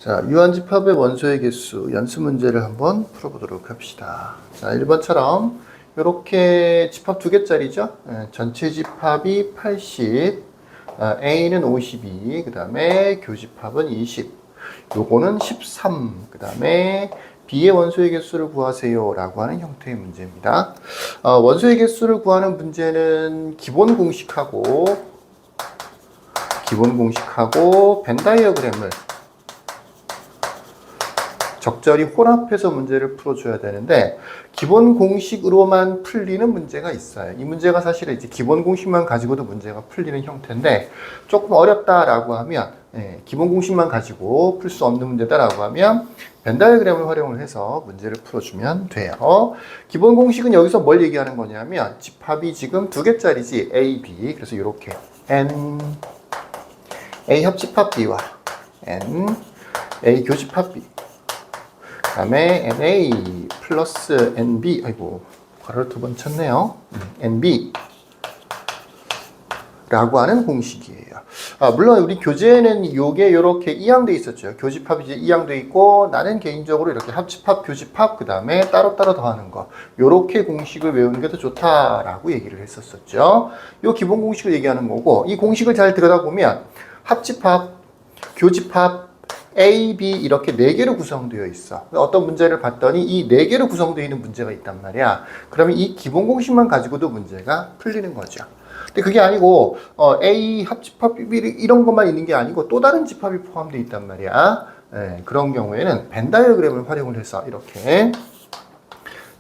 자, 유한집합의 원소의 개수 연습 문제를 한번 풀어보도록 합시다. 자, 1번처럼 이렇게 집합 두 개짜리죠. 전체 집합이 80, A는 52, 그 다음에 교집합은 20, 요거는 13, 그 다음에 B의 원소의 개수를 구하세요 라고 하는 형태의 문제입니다. 원소의 개수를 구하는 문제는 기본 공식하고 벤 다이어그램을 적절히 혼합해서 문제를 풀어줘야 되는데 기본 공식으로만 풀리는 문제가 있어요. 이 문제가 사실은 이제 기본 공식만 가지고도 문제가 풀리는 형태인데 조금 어렵다라고 하면 기본 공식만 가지고 풀 수 없는 문제다라고 하면 벤 다이어그램을 활용을 해서 문제를 풀어주면 돼요. 기본 공식은 여기서 뭘 얘기하는 거냐면 집합이 지금 두 개짜리지 A, B. 그래서 이렇게 N A 합집합 B와 N A 교집합 B, 그 다음에 NA 플러스 NB, 아이고 괄호를 두 번 쳤네요. NB 라고 하는 공식이에요. 물론 우리 교재에는 요게 이렇게 이항돼 있었죠. 교집합이 이제 이항돼 있고 나는 개인적으로 이렇게 합집합, 교집합, 그 다음에 따로따로 더하는 거 요렇게 공식을 외우는 게 더 좋다라고 얘기를 했었죠. 요 기본 공식을 얘기하는 거고 이 공식을 잘 들여다보면 합집합, 교집합, A, B 이렇게 4개로 구성되어 있어. 어떤 문제를 봤더니 이 4개로 구성되어 있는 문제가 있단 말이야. 그러면 이 기본 공식만 가지고도 문제가 풀리는 거죠. 근데 그게 아니고 A 합집합 B 이런 것만 있는 게 아니고 또 다른 집합이 포함되어 있단 말이야. 그런 경우에는 벤 다이어그램을 활용을 해서 이렇게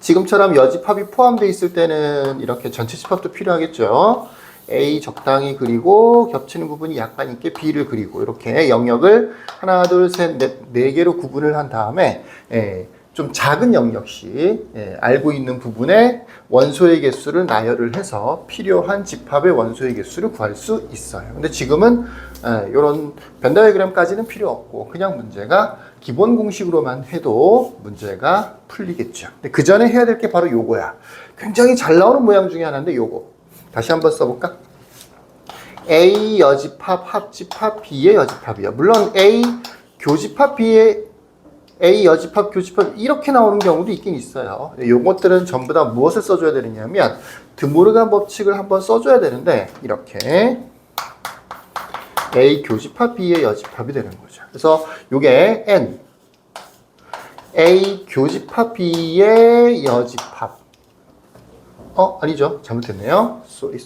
지금처럼 여집합이 포함되어 있을 때는 이렇게 전체 집합도 필요하겠죠. A 적당히 그리고 겹치는 부분이 약간 있게 B를 그리고 이렇게 영역을 하나, 둘, 셋, 넷, 4개로 구분을 한 다음에 좀 작은 영역씩 알고 있는 부분에 원소의 개수를 나열을 해서 필요한 집합의 원소의 개수를 구할 수 있어요. 근데 지금은 이런 벤 다이어그램까지는 필요 없고 그냥 문제가 기본 공식으로만 해도 문제가 풀리겠죠. 근데 그 전에 해야 될 게 바로 요거야. 굉장히 잘 나오는 모양 중에 하나인데 요거. 다시 한번 써볼까? A 여집합, 합집합, B의 여집합이야. 물론 A 교집합, B의 A 여집합, 교집합 이렇게 나오는 경우도 있긴 있어요. 요것들은 전부 다 무엇을 써줘야 되느냐면 드모르간 법칙을 한번 써줘야 되는데 이렇게 A 교집합, B의 여집합이 되는 거죠. 그래서 요게 N A 교집합, B의 여집합 아니죠. 잘못했네요. 쏘리.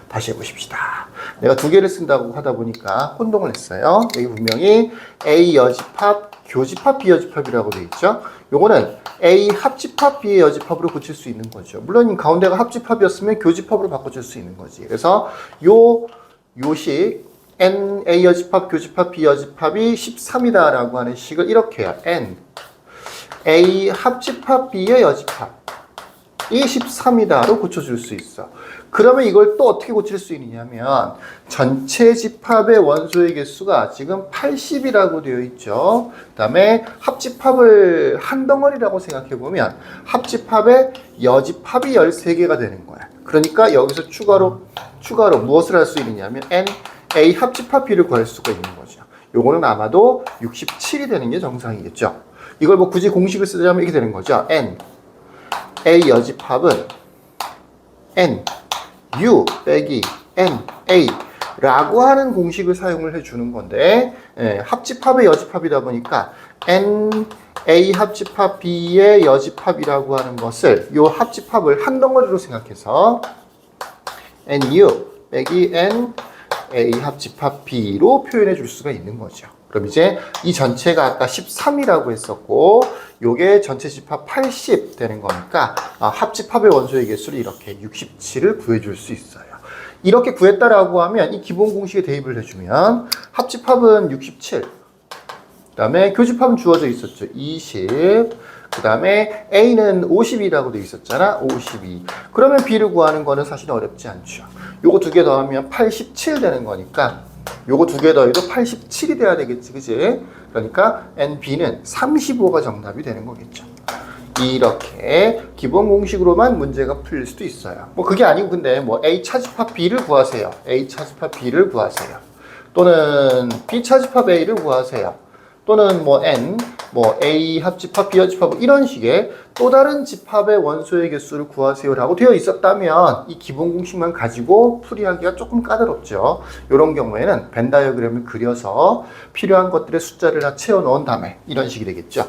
다시 해보십시다. 내가 두 개를 쓴다고 하다 보니까 혼동을 했어요. 여기 분명히 A 여집합, 교집합, B 여집합이라고 되어 있죠. 요거는 A 합집합, B의 여집합으로 고칠 수 있는 거죠. 물론 가운데가 합집합이었으면 교집합으로 바꿔줄 수 있는 거지. 그래서 요식 N A 여집합, 교집합, B 여집합이 13이다라고 하는 식을 이렇게 해요. N A 합집합, B의 여집합 이 13이다로 고쳐줄 수 있어. 그러면 이걸 또 어떻게 고칠 수 있느냐면 전체 집합의 원소의 개수가 지금 80이라고 되어 있죠. 그 다음에 합집합을 한 덩어리라고 생각해보면 합집합의 여집합이 13개가 되는 거야. 그러니까 여기서 추가로 무엇을 할 수 있느냐면 N, A 합집합 B를 구할 수가 있는 거죠. 요거는 아마도 67이 되는 게 정상이겠죠. 이걸 뭐 굳이 공식을 쓰자면 이렇게 되는 거죠. N A 여집합은 N U 빼기 N A 라고 하는 공식을 사용을 해주는 건데 합집합의 여집합이다 보니까 N A 합집합 B의 여집합이라고 하는 것을 이 합집합을 한 덩어리로 생각해서 N U 빼기 N A 합집합 B로 표현해 줄 수가 있는 거죠. 그럼 이제 이 전체가 아까 13이라고 했었고 요게 전체 집합 80 되는 거니까 합집합의 원소의 개수를 이렇게 67을 구해줄 수 있어요. 이렇게 구했다라고 하면 이 기본 공식에 대입을 해주면 합집합은 67, 그 다음에 교집합은 주어져 있었죠. 20, 그 다음에 A는 50이라고 되어 있었잖아. 52. 그러면 B를 구하는 거는 사실 어렵지 않죠. 요거 두 개 더하면 87 되는 거니까 요거 두 개 더해도 87이 돼야 되겠지, 그지? 그러니까 NB는 35가 정답이 되는 거겠죠. 이렇게 기본 공식으로만 문제가 풀릴 수도 있어요. 뭐 그게 아니고 근데 뭐 A 차집합 B를 구하세요. A 차집합 B를 구하세요. 또는 B 차집합 A를 구하세요. 또는 뭐 n, 뭐 a 합집합, b 합집합 이런 식의 또 다른 집합의 원소의 개수를 구하세요라고 되어 있었다면 이 기본 공식만 가지고 풀이하기가 조금 까다롭죠. 이런 경우에는 벤 다이어그램을 그려서 필요한 것들의 숫자를 다 채워 넣은 다음에 이런 식이 되겠죠.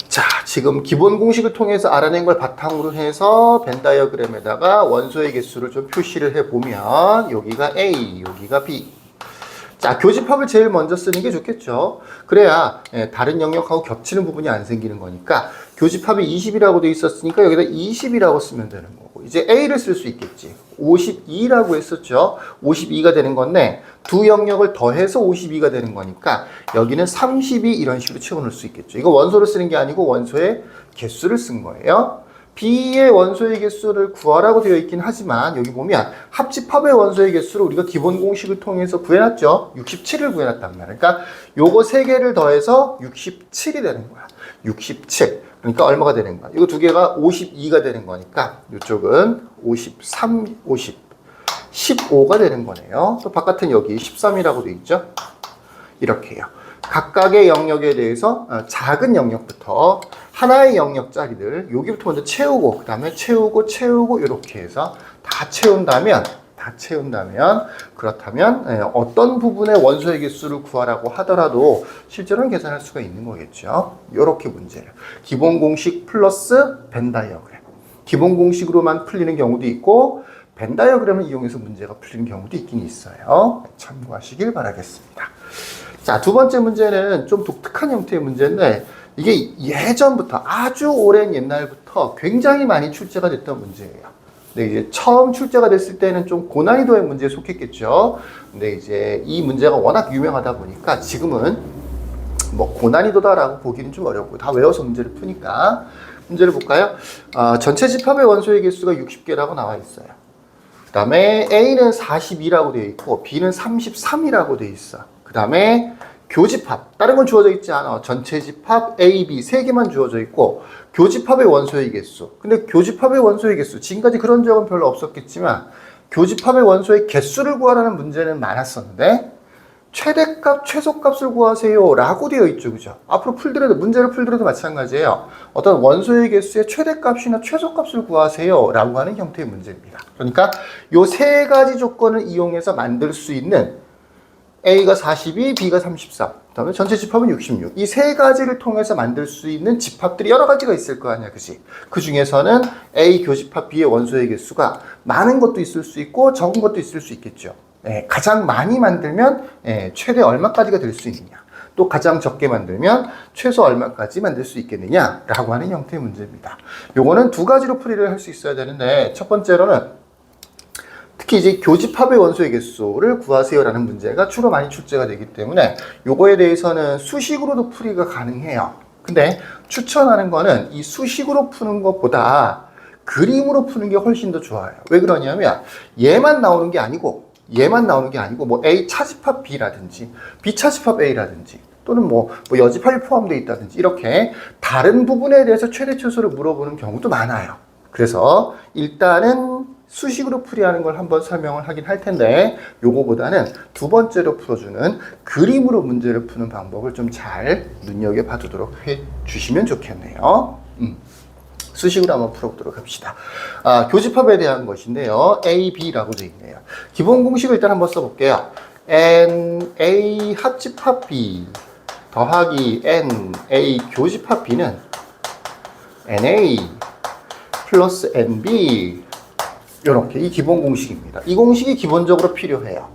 자, 지금 기본 공식을 통해서 알아낸 걸 바탕으로 해서 벤 다이어그램에다가 원소의 개수를 좀 표시를 해보면 여기가 A, 여기가 B. 자, 교집합을 제일 먼저 쓰는 게 좋겠죠. 그래야 다른 영역하고 겹치는 부분이 안 생기는 거니까 교집합이 20이라고 돼 있었으니까 여기다 20이라고 쓰면 되는 거고 이제 A를 쓸 수 있겠지. 52라고 했었죠. 52가 되는 건데 두 영역을 더해서 52가 되는 거니까 여기는 32 이런 식으로 채워놓을 수 있겠죠. 이거 원소를 쓰는 게 아니고 원소의 개수를 쓴 거예요. B의 원소의 개수를 구하라고 되어 있긴 하지만 여기 보면 합집합의 원소의 개수를 우리가 기본 공식을 통해서 구해놨죠. 67을 구해놨단 말이야. 그러니까 요거 3개를 더해서 67이 되는 거야. 67. 그러니까 얼마가 되는 거야? 이거 두 개가 52가 되는 거니까 이쪽은 53, 15가 되는 거네요. 또 바깥은 여기 13이라고 되어 있죠. 이렇게 해요. 각각의 영역에 대해서 작은 영역부터 하나의 영역짜리들 여기부터 먼저 채우고 그 다음에 채우고 이렇게 해서 다 채운다면 그렇다면 어떤 부분의 원소의 개수를 구하라고 하더라도 실제로는 계산할 수가 있는 거겠죠. 이렇게 문제를 기본 공식 플러스 벤 다이어그램 기본 공식으로만 풀리는 경우도 있고 벤 다이어그램을 이용해서 문제가 풀리는 경우도 있긴 있어요. 참고하시길 바라겠습니다. 자, 두 번째 문제는 좀 독특한 형태의 문제인데 이게 예전부터 아주 오랜 옛날부터 굉장히 많이 출제가 됐던 문제예요. 근데 이제 처음 출제가 됐을 때는 좀 고난이도의 문제에 속했겠죠. 근데 이제 이 문제가 워낙 유명하다 보니까 지금은 뭐 고난이도다라고 보기는 좀 어렵고 다 외워서 문제를 푸니까 문제를 볼까요? 전체 집합의 원소의 개수가 60개라고 나와 있어요. 그 다음에 A는 42라고 되어 있고 B는 33이라고 되어 있어. 그 다음에 교집합, 다른 건 주어져 있지 않아. 전체 집합 A, B 3개만 주어져 있고 교집합의 원소의 개수. 근데 교집합의 원소의 개수, 지금까지 그런 적은 별로 없었겠지만 교집합의 원소의 개수를 구하라는 문제는 많았었는데 최대값, 최소값을 구하세요 라고 되어 있죠. 그죠? 앞으로 문제를 풀더라도 마찬가지예요. 어떤 원소의 개수의 최대값이나 최소값을 구하세요 라고 하는 형태의 문제입니다. 그러니까 요 세 가지 조건을 이용해서 만들 수 있는 A가 42, B가 33, 그다음에 전체 집합은 66. 이 세 가지를 통해서 만들 수 있는 집합들이 여러 가지가 있을 거 아니야, 그지? 그 중에서는 A 교집합 B의 원소의 개수가 많은 것도 있을 수 있고 적은 것도 있을 수 있겠죠. 가장 많이 만들면 최대 얼마까지가 될 수 있느냐, 또 가장 적게 만들면 최소 얼마까지 만들 수 있겠느냐라고 하는 형태의 문제입니다. 요거는 두 가지로 풀이를 할 수 있어야 되는데 첫 번째로는 특히 이제 교집합의 원소의 개수를 구하세요라는 문제가 주로 많이 출제가 되기 때문에 요거에 대해서는 수식으로도 풀이가 가능해요. 근데 추천하는 거는 이 수식으로 푸는 것보다 그림으로 푸는 게 훨씬 더 좋아요. 왜 그러냐면 얘만 나오는 게 아니고 뭐 A 차집합 B라든지 B 차집합 A라든지 또는 뭐 여집합이 포함되어 있다든지 이렇게 다른 부분에 대해서 최대 최소를 물어보는 경우도 많아요. 그래서 일단은 수식으로 풀이하는 걸 한번 설명을 하긴 할 텐데 요거보다는 두 번째로 풀어주는 그림으로 문제를 푸는 방법을 좀 잘 눈여겨봐 두도록 해주시면 좋겠네요. 수식으로 한번 풀어보도록 합시다. 교집합에 대한 것인데요. A, B라고 되어 있네요. 기본 공식을 일단 한번 써볼게요. N, A 합집합 B 더하기 N, A 교집합 B는 NA 플러스 NB 이렇게 이 기본 공식입니다. 이 공식이 기본적으로 필요해요.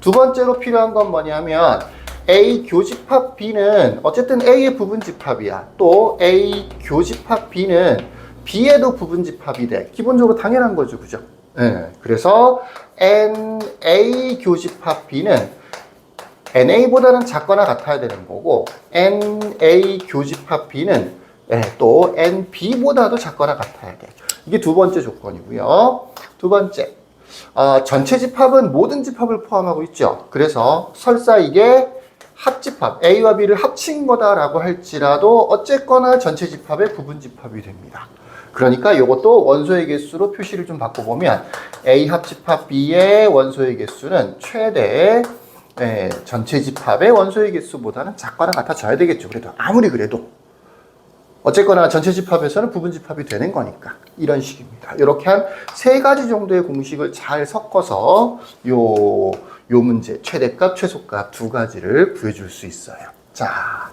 두 번째로 필요한 건 뭐냐면 A 교집합 B는 어쨌든 A의 부분집합이야. 또 A 교집합 B는 B에도 부분집합이 돼. 기본적으로 당연한 거죠. 그죠? 그래서 NA 교집합 B는 NA보다는 작거나 같아야 되는 거고 NA 교집합 B는 또 NB보다도 작거나 같아야 돼. 이게 두 번째 조건이고요. 두 번째, 전체 집합은 모든 집합을 포함하고 있죠. 그래서 설사 이게 합집합, A와 B를 합친 거다라고 할지라도 어쨌거나 전체 집합의 부분 집합이 됩니다. 그러니까 이것도 원소의 개수로 표시를 좀 바꿔보면 A 합집합 B의 원소의 개수는 최대 전체 집합의 원소의 개수보다는 작거나 같아져야 되겠죠. 그래도 아무리 그래도 어쨌거나 전체 집합에서는 부분 집합이 되는 거니까 이런 식입니다. 이렇게 한 세 가지 정도의 공식을 잘 섞어서 요 문제 최대값, 최소값 두 가지를 구해줄 수 있어요. 자,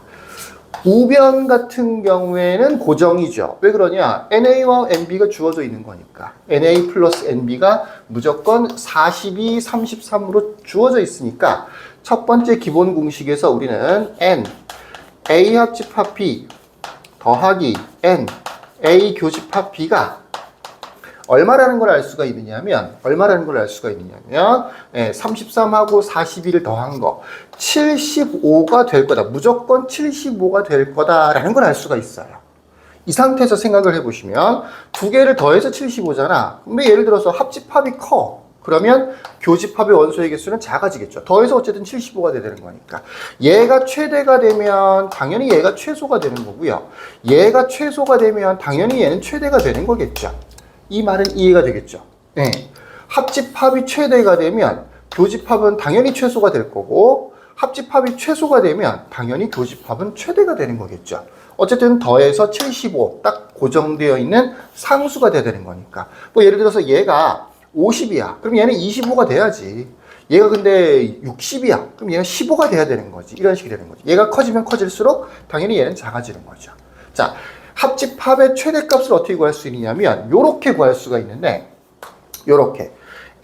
우변 같은 경우에는 고정이죠. 왜 그러냐? NA와 NB가 주어져 있는 거니까. NA 플러스 NB가 무조건 42, 33으로 주어져 있으니까 첫 번째 기본 공식에서 우리는 N, A 합집합 B 더하기 N, A 교집합 B가 얼마라는 걸 알 수가 있느냐면 33하고 42를 더한 거 75가 될 거다. 무조건 75가 될 거다라는 걸 알 수가 있어요. 이 상태에서 생각을 해보시면 두 개를 더해서 75잖아. 근데 예를 들어서 합집합이 커. 그러면 교집합의 원소의 개수는 작아지겠죠. 더해서 어쨌든 75가 돼야 되는 거니까. 얘가 최대가 되면 당연히 얘가 최소가 되는 거고요. 얘가 최소가 되면 당연히 얘는 최대가 되는 거겠죠. 이 말은 이해가 되겠죠. 네. 합집합이 최대가 되면 교집합은 당연히 최소가 될 거고 합집합이 최소가 되면 당연히 교집합은 최대가 되는 거겠죠. 어쨌든 더해서 75 딱 고정되어 있는 상수가 돼야 되는 거니까. 뭐 예를 들어서 얘가 50이야. 그럼 얘는 25가 돼야지. 얘가 근데 60이야. 그럼 얘가 15가 돼야 되는 거지. 이런 식이 되는 거지. 얘가 커지면 커질수록 당연히 얘는 작아지는 거죠. 자, 합집합의 최대값을 어떻게 구할 수 있느냐면 요렇게 구할 수가 있는데 요렇게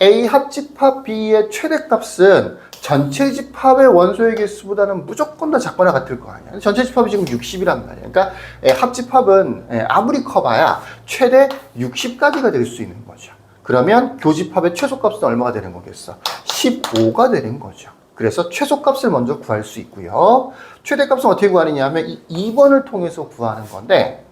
A 합집합 B의 최대값은 전체 집합의 원소의 개수보다는 무조건 더 작거나 같을 거 아니야. 전체 집합이 지금 60이란 말이야. 그러니까 합집합은 아무리 커봐야 최대 60까지가 될 수 있는 거죠. 그러면 교집합의 최소값은 얼마가 되는 거겠어? 15가 되는 거죠. 그래서 최소값을 먼저 구할 수 있고요. 최대값은 어떻게 구하느냐 하면 이 2번을 통해서 구하는 건데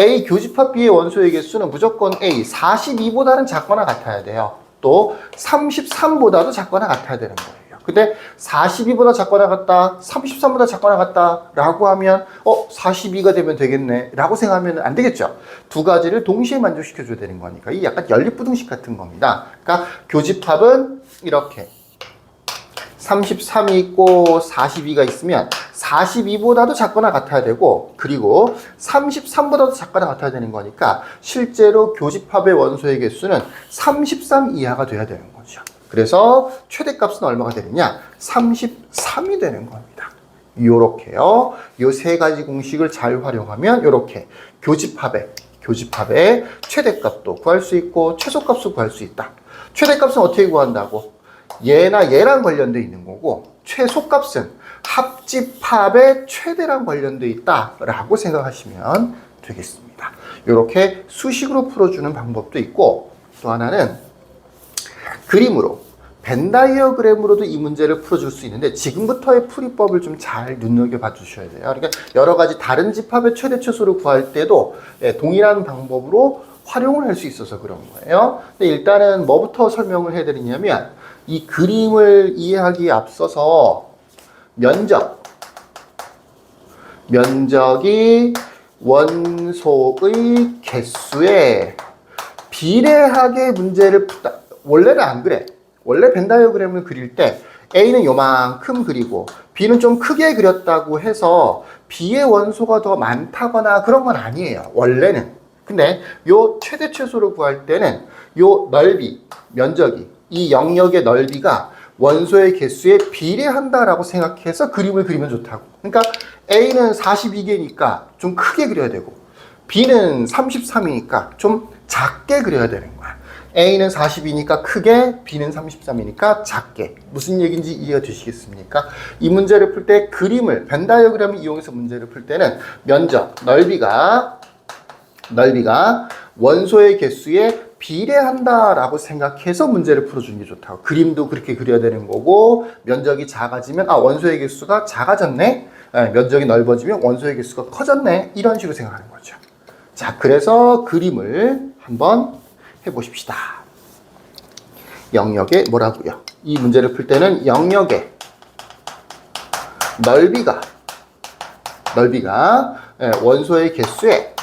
A 교집합 B의 원소의 개수는 무조건 A 42보다는 작거나 같아야 돼요. 또 33보다도 작거나 같아야 되는 거예요. 근데 42보다 작거나 같다, 33보다 작거나 같다 라고 하면 42가 되면 되겠네 라고 생각하면 안 되겠죠. 두 가지를 동시에 만족시켜 줘야 되는 거니까 이 약간 연립부등식 같은 겁니다. 그러니까 교집합은 이렇게 33이 있고 42가 있으면 42보다도 작거나 같아야 되고 그리고 33보다도 작거나 같아야 되는 거니까 실제로 교집합의 원소의 개수는 33 이하가 돼야 되는 거죠. 그래서 최대값은 얼마가 되느냐? 33이 되는 겁니다. 요렇게요. 요 세 가지 공식을 잘 활용하면 요렇게 교집합의 최대값도 구할 수 있고 최소값도 구할 수 있다. 최대값은 어떻게 구한다고? 얘나 얘랑 관련돼 있는 거고 최소값은 합집합의 최대랑 관련돼 있다라고 생각하시면 되겠습니다. 이렇게 수식으로 풀어주는 방법도 있고 또 하나는 그림으로 벤다이어그램으로도 이 문제를 풀어줄 수 있는데 지금부터의 풀이법을 좀 잘 눈여겨봐 주셔야 돼요. 그러니까 여러 가지 다른 집합의 최대 최소를 구할 때도 동일한 방법으로 활용을 할 수 있어서 그런 거예요. 근데 일단은 뭐부터 설명을 해드리냐면 이 그림을 이해하기에 앞서서 면적이 원소의 개수에 비례하게 문제를 푸다. 원래는 안 그래. 원래 벤다이어그램을 그릴 때 A는 요만큼 그리고 B는 좀 크게 그렸다고 해서 B의 원소가 더 많다거나 그런 건 아니에요. 원래는. 근데 요 최대 최소를 구할 때는 요 넓이, 면적이 이 영역의 넓이가 원소의 개수에 비례한다라고 생각해서 그림을 그리면 좋다고. 그러니까 A는 42개니까 좀 크게 그려야 되고 B는 33이니까 좀 작게 그려야 되는 거야. A는 40이니까 크게, B는 33이니까 작게. 무슨 얘기인지 이해가 되시겠습니까? 이 문제를 풀 때 그림을, 벤다이어그램을 이용해서 문제를 풀 때는 면적, 넓이가 원소의 개수에 비례한다라고 생각해서 문제를 풀어주는 게 좋다고. 그림도 그렇게 그려야 되는 거고 면적이 작아지면 원소의 개수가 작아졌네. 면적이 넓어지면 원소의 개수가 커졌네. 이런 식으로 생각하는 거죠. 자, 그래서 그림을 한번 해보십시다. 영역의 뭐라고요? 이 문제를 풀 때는 영역의 넓이가 원소의 개수에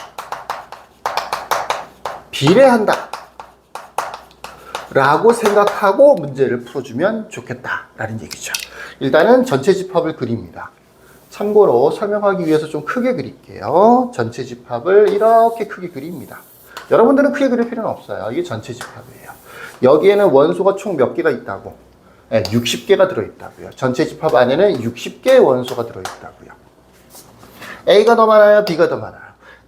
비례한다 라고 생각하고 문제를 풀어주면 좋겠다라는 얘기죠. 일단은 전체 집합을 그립니다. 참고로 설명하기 위해서 좀 크게 그릴게요. 전체 집합을 이렇게 크게 그립니다. 여러분들은 크게 그릴 필요는 없어요. 이게 전체 집합이에요. 여기에는 원소가 총 몇 개가 있다고? 네, 60개가 들어있다고요. 전체 집합 안에는 60개의 원소가 들어있다고요. A가 더 많아요? B가 더 많아요?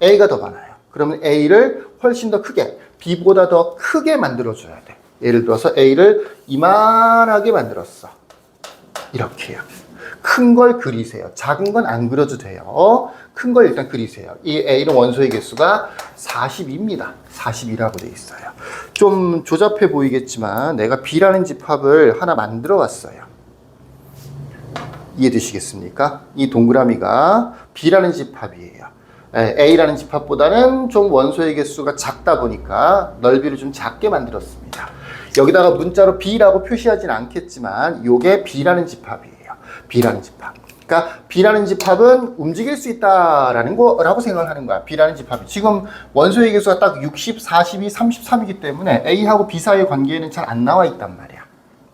A가 더 많아요. 그러면 A를 훨씬 더 크게, B보다 더 크게 만들어줘야 돼. 예를 들어서 A를 이만하게 만들었어. 이렇게요. 큰 걸 그리세요. 작은 건 안 그려도 돼요. 큰 걸 일단 그리세요. 이 A는 원소의 개수가 40입니다. 40이라고 돼 있어요. 좀 조잡해 보이겠지만 내가 B라는 집합을 하나 만들어 왔어요. 이해되시겠습니까? 이 동그라미가 B라는 집합이에요. A라는 집합보다는 좀 원소의 개수가 작다 보니까 넓이를 좀 작게 만들었습니다. 여기다가 문자로 B라고 표시하진 않겠지만 이게 B라는 집합이에요. B라는 집합. 그러니까 B라는 집합은 움직일 수 있다라는 거라고 생각하는 거야. B라는 집합이. 지금 원소의 개수가 딱 60, 42, 33이기 때문에 A하고 B 사이의 관계에는 잘 안 나와 있단 말이야.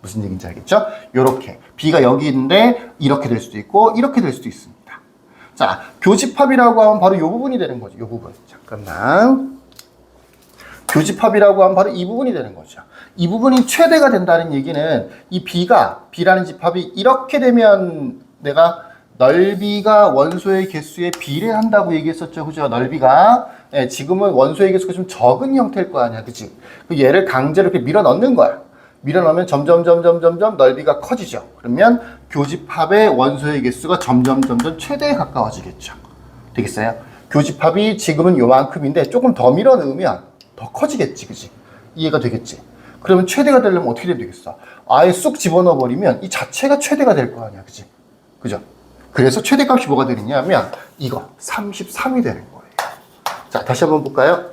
무슨 얘기인지 알겠죠? 요렇게. B가 여기 있는데 이렇게 될 수도 있고 이렇게 될 수도 있습니다. 자, 교집합이라고 하면 바로 이 부분이 되는 거죠. 이 부분. 잠깐만. 교집합이라고 하면 바로 이 부분이 되는 거죠. 이 부분이 최대가 된다는 얘기는 이 B라는 집합이 이렇게 되면 내가 넓이가 원소의 개수에 비례한다고 얘기했었죠. 그죠? 넓이가. 예, 지금은 원소의 개수가 좀 적은 형태일 거 아니야. 그치? 그 얘를 강제로 이렇게 밀어 넣는 거야. 밀어 넣으면 점점 넓이가 커지죠. 그러면 교집합의 원소의 개수가 점점 최대에 가까워지겠죠. 되겠어요? 교집합이 지금은 요만큼인데 조금 더 밀어 넣으면 더 커지겠지. 그치? 이해가 되겠지? 그러면 최대가 되려면 어떻게 되겠어? 아예 쑥 집어넣어 버리면 이 자체가 최대가 될 거 아니야. 그치? 그죠? 그래서 최대값이 뭐가 되느냐면 이거 33이 되는 거예요. 자, 다시 한번 볼까요?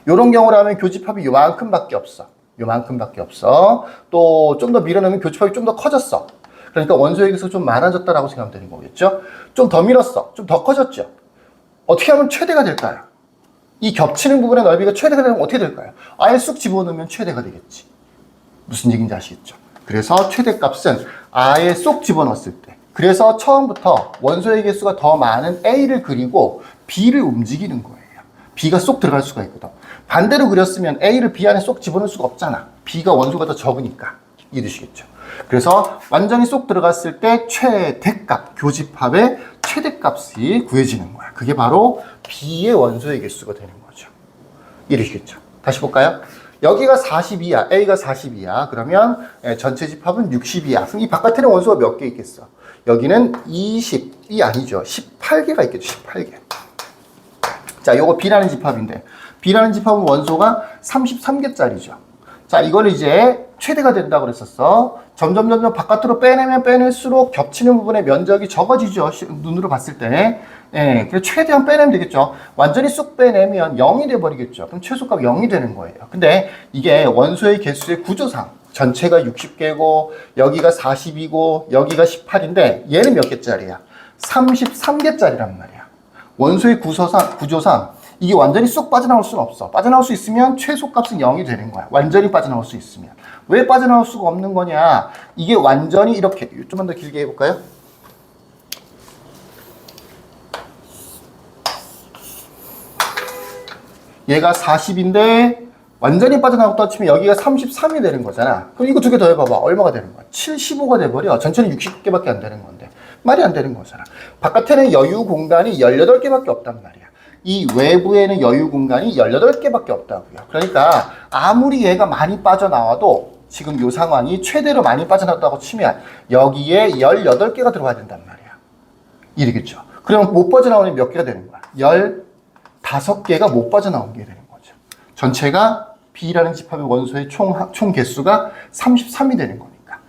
이런 경우라면 교집합이 요만큼밖에 없어. 요만큼밖에 없어. 또 좀 더 밀어넣으면 교집합이 좀 더 커졌어. 그러니까 원소의 개수가 좀 많아졌다라고 생각하면 되는 거겠죠? 좀 더 밀었어. 좀 더 커졌죠? 어떻게 하면 최대가 될까요? 이 겹치는 부분의 넓이가 최대가 되면 어떻게 될까요? 아예 쑥 집어넣으면 최대가 되겠지. 무슨 얘기인지 아시겠죠? 그래서 최대값은 아예 쏙 집어넣었을 때. 그래서 처음부터 원소의 개수가 더 많은 A를 그리고 B를 움직이는 거예요. B가 쏙 들어갈 수가 있거든. 반대로 그렸으면 A를 B 안에 쏙 집어넣을 수가 없잖아. B가 원소가 더 적으니까. 이해되시겠죠? 그래서 완전히 쏙 들어갔을 때 최대값, 교집합의 최대값이 구해지는 거야. 그게 바로 B의 원소의 개수가 되는 거죠. 이해되시겠죠? 다시 볼까요? 여기가 42야. A가 42야. 그러면 전체 집합은 60이야. 그럼 이 바깥에는 원소가 몇 개 있겠어? 여기는 20이 아니죠. 18개가 있겠죠. 18개. 자, 요거 B라는 집합인데 B라는 집합은 원소가 33개짜리죠. 자, 이걸 이제 최대가 된다고 그랬었어. 점점 바깥으로 빼내면 빼낼수록 겹치는 부분의 면적이 적어지죠. 눈으로 봤을 때. 예, 그래서 최대한 빼내면 되겠죠. 완전히 쑥 빼내면 0이 돼버리겠죠. 그럼 최소값 0이 되는 거예요. 근데 이게 원소의 개수의 구조상 전체가 60개고 여기가 40이고 여기가 18인데 얘는 몇 개짜리야? 33개짜리란 말이야. 원소의 구조상 이게 완전히 쏙 빠져나올 수는 없어. 빠져나올 수 있으면 최소값은 0이 되는 거야. 완전히 빠져나올 수 있으면. 왜 빠져나올 수가 없는 거냐? 이게 완전히 이렇게 좀만 더 길게 해볼까요? 얘가 40인데 완전히 빠져나왔다 치면 여기가 33이 되는 거잖아. 그럼 이거 두 개 더 해봐봐. 얼마가 되는 거야? 75가 돼버려. 전체는 60개밖에 안 되는 건데. 말이 안 되는 거잖아. 바깥에는 여유 공간이 18개밖에 없단 말이야. 이 외부에는 여유 공간이 18개밖에 없다고요. 그러니까 아무리 얘가 많이 빠져나와도 지금 이 상황이 최대로 많이 빠져나왔다고 치면 여기에 18개가 들어와야 된단 말이야. 이러겠죠. 그럼 못 빠져나오는 몇 개가 되는 거야? 15개가 못 빠져나온 게 되는 거죠. 전체가 B라는 집합의 원소의 총 개수가 33이 되는 거니까.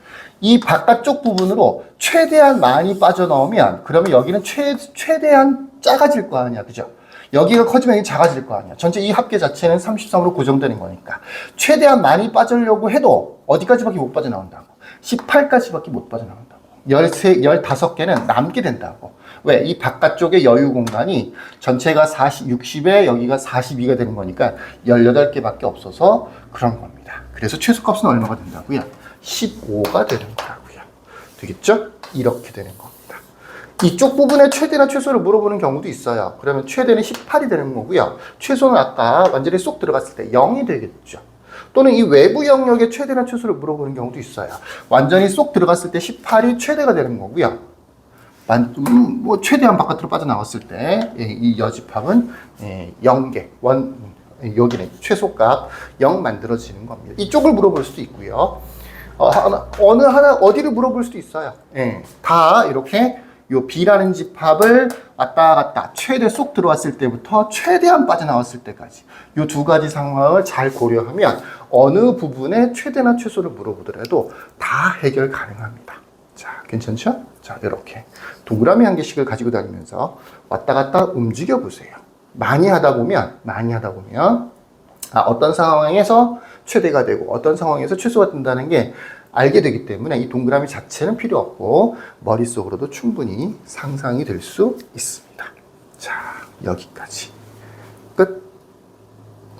이 바깥쪽 부분으로 최대한 많이 빠져나오면 그러면 여기는 최대한 작아질 거 아니야. 그죠? 여기가 커지면 여기 작아질 거 아니야. 전체 이 합계 자체는 33으로 고정되는 거니까. 최대한 많이 빠지려고 해도 어디까지밖에 못 빠져나온다고. 18까지밖에 못 빠져나온다고. 15개는 남게 된다고. 왜? 이 바깥쪽의 여유 공간이 전체가 60에 여기가 42가 되는 거니까 18개밖에 없어서 그런 겁니다. 그래서 최소값은 얼마가 된다고요? 15가 되는 거라고요. 되겠죠? 이렇게 되는 겁니다. 이쪽 부분에 최대나 최소를 물어보는 경우도 있어요. 그러면 최대는 18이 되는 거고요. 최소는 아까 완전히 쏙 들어갔을 때 0이 되겠죠. 또는 이 외부 영역의 최대나 최소를 물어보는 경우도 있어요. 완전히 쏙 들어갔을 때 18이 최대가 되는 거고요. 뭐 최대한 바깥으로 빠져나왔을 때 이 여집합은 0개, 여기는 최소값 0 만들어지는 겁니다. 이쪽을 물어볼 수도 있고요. 어느 하나 어디를 물어볼 수도 있어요. 다 이렇게 요 B라는 집합을 왔다 갔다 최대 쏙 들어왔을 때부터 최대한 빠져나왔을 때까지 요 두 가지 상황을 잘 고려하면 어느 부분에 최대나 최소를 물어보더라도 다 해결 가능합니다. 자, 괜찮죠? 자, 이렇게 동그라미 한 개씩을 가지고 다니면서 왔다 갔다 움직여 보세요. 많이 하다 보면 어떤 상황에서 최대가 되고 어떤 상황에서 최소가 된다는 게 알게 되기 때문에 이 동그라미 자체는 필요 없고 머릿속으로도 충분히 상상이 될 수 있습니다. 자, 여기까지 끝.